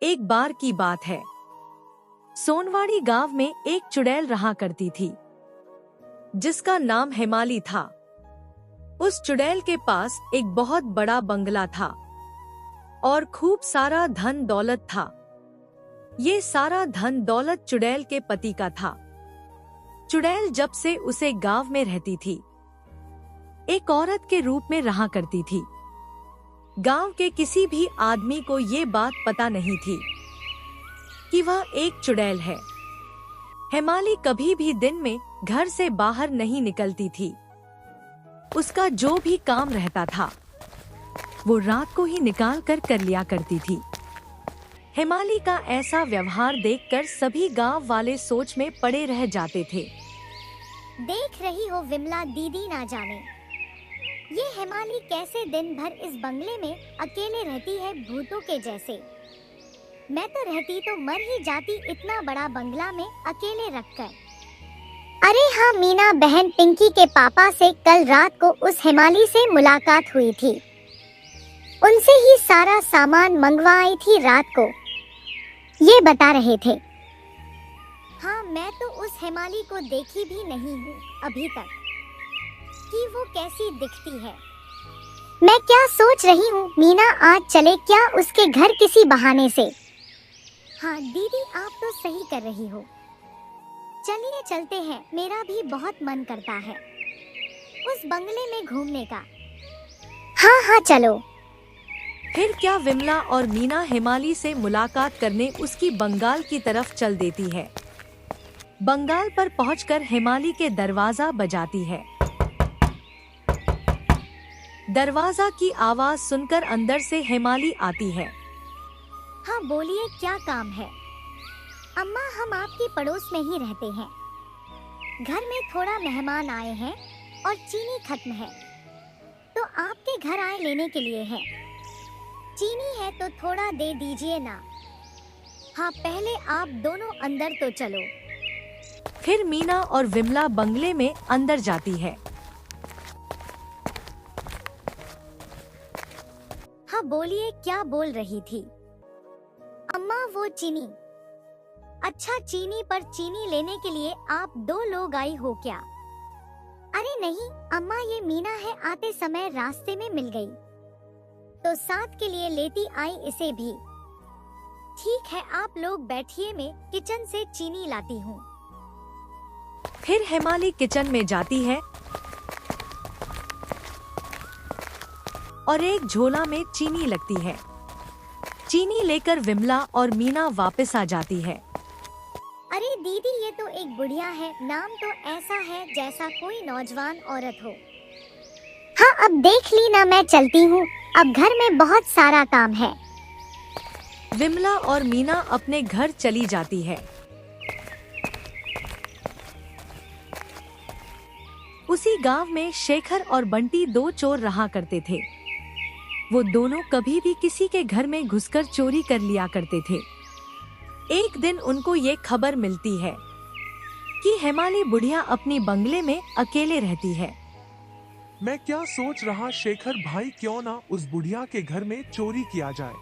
एक बार की बात है। सोनवाड़ी गांव में एक चुड़ैल रहा करती थी, जिसका नाम हेमाली था। उस चुड़ैल के पास एक बहुत बड़ा बंगला था और खूब सारा धन दौलत था। ये सारा धन दौलत चुड़ैल के पति का था। चुड़ैल जब से उसे गांव में रहती थी, एक औरत के रूप में रहा करती थी। गांव के किसी भी आदमी को ये बात पता नहीं थी कि वह एक चुड़ैल है। हेमाली कभी भी दिन में घर से बाहर नहीं निकलती थी। उसका जो भी काम रहता था, वो रात को ही निकाल कर लिया करती थी। हेमाली का ऐसा व्यवहार देखकर सभी गांव वाले सोच में पड़े रह जाते थे। देख रही हो विमला दीदी, ना जाने ये हेमाली कैसे दिन भर इस बंगले में अकेले रहती है, भूतों के जैसे। मैं तो रहती तो मर ही जाती इतना बड़ा बंगला में अकेले रखकर। अरे हाँ मीना बहन, पिंकी के पापा से कल रात को उस हेमाली से मुलाकात हुई थी। उनसे ही सारा सामान मंगवाई थी रात को, ये बता रहे थे। हाँ, मैं तो उस हेमाली को देखी भी नहीं हूँ अभी तक कि वो कैसी दिखती है। मैं क्या सोच रही हूँ मीना, आज चले क्या उसके घर किसी बहाने से। हाँ दीदी, आप तो सही कर रही हो। चलिए चलते हैं, मेरा भी बहुत मन करता है उस बंगले में घूमने का। हाँ हाँ चलो। फिर क्या विमला और मीना हेमाली से मुलाकात करने उसकी बंगाल की तरफ चल देती है। बंगाल पर पहुंचकर हेमाली के दरवाजा बजाती है। दरवाजा की आवाज सुनकर अंदर से हेमाली आती है। हाँ बोलिए, क्या काम है? अम्मा, हम आपकी पड़ोस में ही रहते हैं। घर में थोड़ा मेहमान आए हैं और चीनी खत्म है, तो आपके घर आए लेने के लिए है। चीनी है तो थोड़ा दे दीजिए ना। हाँ पहले आप दोनों अंदर तो चलो। फिर मीना और विमला बंगले में अंदर जाती है। हाँ बोलिए, क्या बोल रही थी? अम्मा वो चीनी। अच्छा, चीनी पर चीनी लेने के लिए आप दो लोग आई हो क्या? अरे नहीं अम्मा, ये मीना है, आते समय रास्ते में मिल गई तो साथ के लिए लेती आई इसे भी। ठीक है, आप लोग बैठिए, मैं किचन से चीनी लाती हूँ। फिर हेमाली किचन में जाती है और एक झोला में चीनी लगती है। चीनी लेकर विमला और मीना वापस आ जाती है। अरे दीदी, ये तो एक बुढ़िया है, नाम तो ऐसा है जैसा कोई नौजवान औरत हो। हाँ अब देख ली ना, मैं चलती हूँ, अब घर में बहुत सारा काम है। विमला और मीना अपने घर चली जाती है। उसी गांव में शेखर और बंटी दो चोर रहा करते थे। वो दोनों कभी भी किसी के घर में घुसकर चोरी कर लिया करते थे। एक दिन उनको ये खबर मिलती है कि हेमाली बुढ़िया अपनी बंगले में अकेले रहती है। मैं क्या सोच रहा शेखर भाई, क्यों ना उस बुढ़िया के घर में चोरी किया जाए।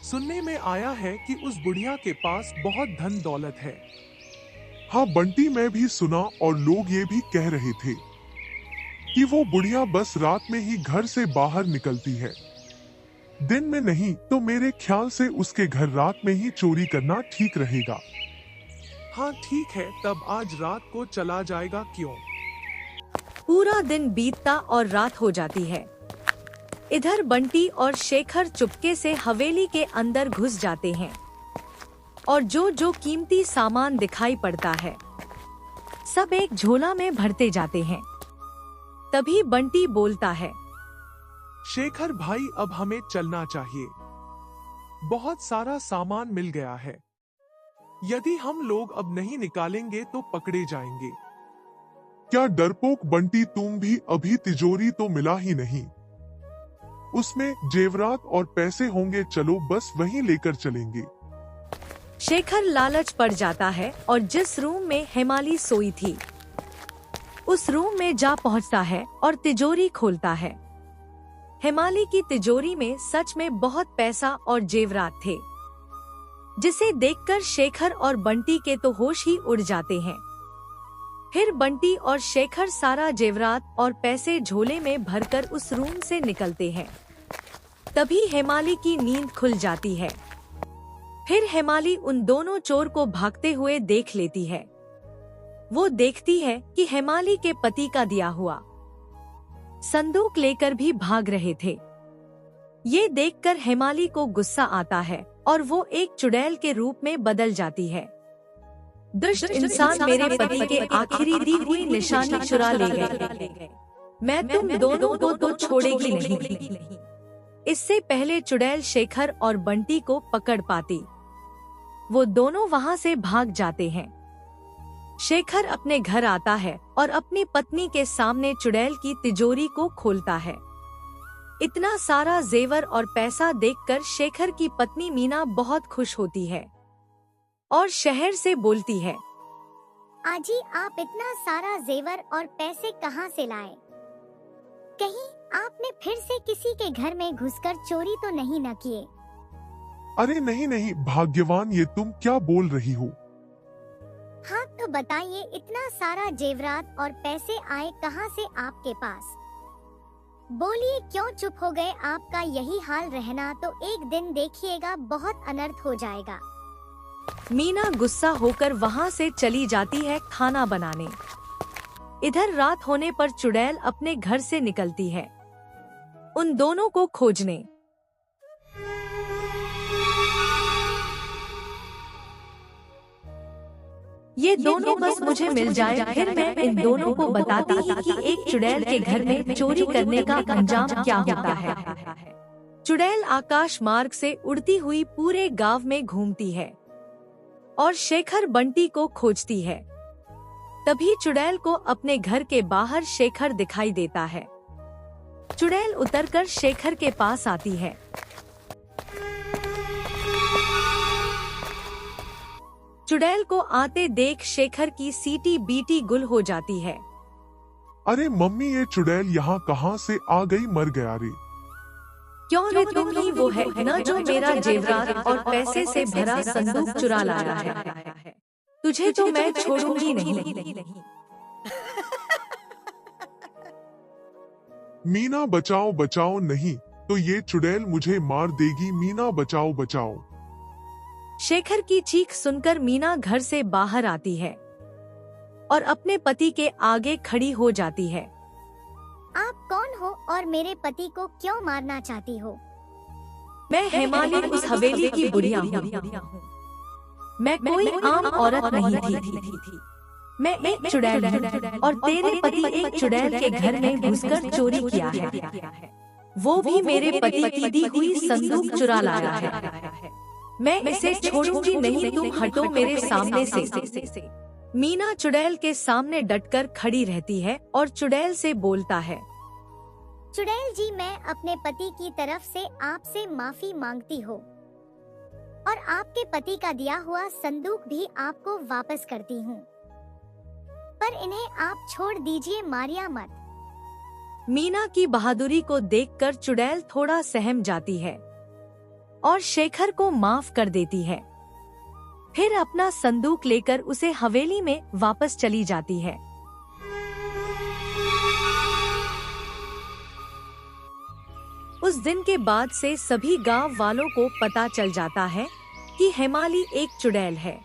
सुनने में आया है कि उस बुढ़िया के पास बहुत धन दौलत है। हाँ बंटी, मैं भी सुना और लोग ये भी कह रहे थे कि वो बुढ़िया बस रात में ही घर से बाहर निकलती है, दिन में नहीं। तो मेरे ख्याल से उसके घर रात में ही चोरी करना ठीक रहेगा। हाँ ठीक है, तब आज रात को चला जाएगा क्यों। पूरा दिन बीतता और रात हो जाती है। इधर बंटी और शेखर चुपके से हवेली के अंदर घुस जाते हैं और जो कीमती सामान दिखाई पड़ता है, सब एक झोला में भरते जाते हैं। तभी बंटी बोलता है, शेखर भाई, अब हमें चलना चाहिए। बहुत सारा सामान मिल गया है। यदि हम लोग अब नहीं निकालेंगे तो पकड़े जाएंगे। क्या डरपोक बंटी, तुम भी अभी तिजोरी तो मिला ही नहीं, उसमें जेवरात और पैसे होंगे, चलो बस वहीं लेकर चलेंगे। शेखर लालच पड़ जाता है और जिस रूम में हेमाली सोई थी, उस रूम में जा पहुंचता है और तिजोरी खोलता है। हेमाली की तिजोरी में सच में बहुत पैसा और जेवरात थे। जिसे देखकर शेखर और बंटी के तो होश ही उड़ जाते हैं। फिर बंटी और शेखर सारा जेवरात और पैसे झोले में भरकर उस रूम से निकलते हैं। तभी हेमाली की नींद खुल जाती है। फिर हेमाली उन दोनों चोर को भागते हुए देख लेती है। वो देखती है कि हेमाली के पति का दिया हुआ संदूक लेकर भी भाग रहे थे। ये देखकर हेमाली को गुस्सा आता है और वो एक चुड़ैल के रूप में बदल जाती है। दुष्ट इंसान मेरे पति के आखिरी दी हुई निशानी चुरा ले गए। मैं तुम दोनों को तो छोड़ेगी नहीं। इससे पहले चुड़ैल शेखर और बंटी को पकड़ पाती, वो दोनों वहां से भाग जाते हैं। शेखर अपने घर आता है और अपनी पत्नी के सामने चुड़ैल की तिजोरी को खोलता है। इतना सारा जेवर और पैसा देखकर शेखर की पत्नी मीना बहुत खुश होती है और शहर से बोलती है, आजी आप इतना सारा जेवर और पैसे कहाँ से लाए? कहीं आपने फिर से किसी के घर में घुसकर चोरी तो नहीं न किए? अरे नहीं नहीं भाग्यवान, ये तुम क्या बोल रही हो? हाँ तो बताइए, इतना सारा जेवरात और पैसे आए कहाँ से आपके पास? बोलिए, क्यों चुप हो गए? आपका यही हाल रहना तो एक दिन देखिएगा बहुत अनर्थ हो जाएगा। मीना गुस्सा होकर वहां से चली जाती है खाना बनाने। इधर रात होने पर चुड़ैल अपने घर से निकलती है उन दोनों को खोजने। ये दोनों बस मुझे मिल जाए, फिर मैं इन दोनों को बताती ही कि एक चुड़ैल के घर में चोरी करने का अंजाम क्या होता है। चुड़ैल आकाश मार्ग से उड़ती हुई पूरे गांव में घूमती है और शेखर बंटी को खोजती है। तभी चुड़ैल को अपने घर के बाहर शेखर दिखाई देता है। चुड़ैल उतरकर शेखर के पास आती है। चुड़ैल को आते देख शेखर की सीटी बीटी गुल हो जाती है। अरे मम्मी, ये चुड़ैल यहाँ कहाँ से आ गई? मर गया रे। क्यों रे, तुम ही वो है न जो मेरा जेवरात और पैसे से भरा संदूक चुरा लाया है। तुझे तो मैं छोड़ूंगी नहीं। मीना बचाओ बचाओ, नहीं तो ये चुड़ैल मुझे मार देगी। मीना बचाओ बचाओ। शेखर की चीख सुनकर मीना घर से बाहर आती है और अपने पति के आगे खड़ी हो जाती है। आप कौन हो और मेरे पति को क्यों मारना चाहती हो? मैं हेमाली उस हवेली की बुढ़िया हूँ। मैं कोई आम औरत नहीं थी। मैं एक चुड़ैल हूँ और तेरे पति एक चुड़ैल के घर में घुसकर चोरी किया है। वो भी मेरे पति की दी हुई संदूक चुरा लाया है। मैं इसे छोड़ूंगी नहीं, तुम हटो मेरे सामने से। मीना चुड़ैल के सामने डटकर खड़ी रहती है और चुड़ैल से बोलता है, चुड़ैल जी, मैं अपने पति की तरफ से आपसे माफी मांगती हूँ और आपके पति का दिया हुआ संदूक भी आपको वापस करती हूँ, पर इन्हें आप छोड़ दीजिए, मारिया मत। मीना की बहादुरी को देखकर चुड़ैल थोड़ा सहम जाती है और शेखर को माफ कर देती है। फिर अपना संदूक लेकर उसे हवेली में वापस चली जाती है। उस दिन के बाद से सभी गांव वालों को पता चल जाता है कि हेमाली एक चुड़ैल है।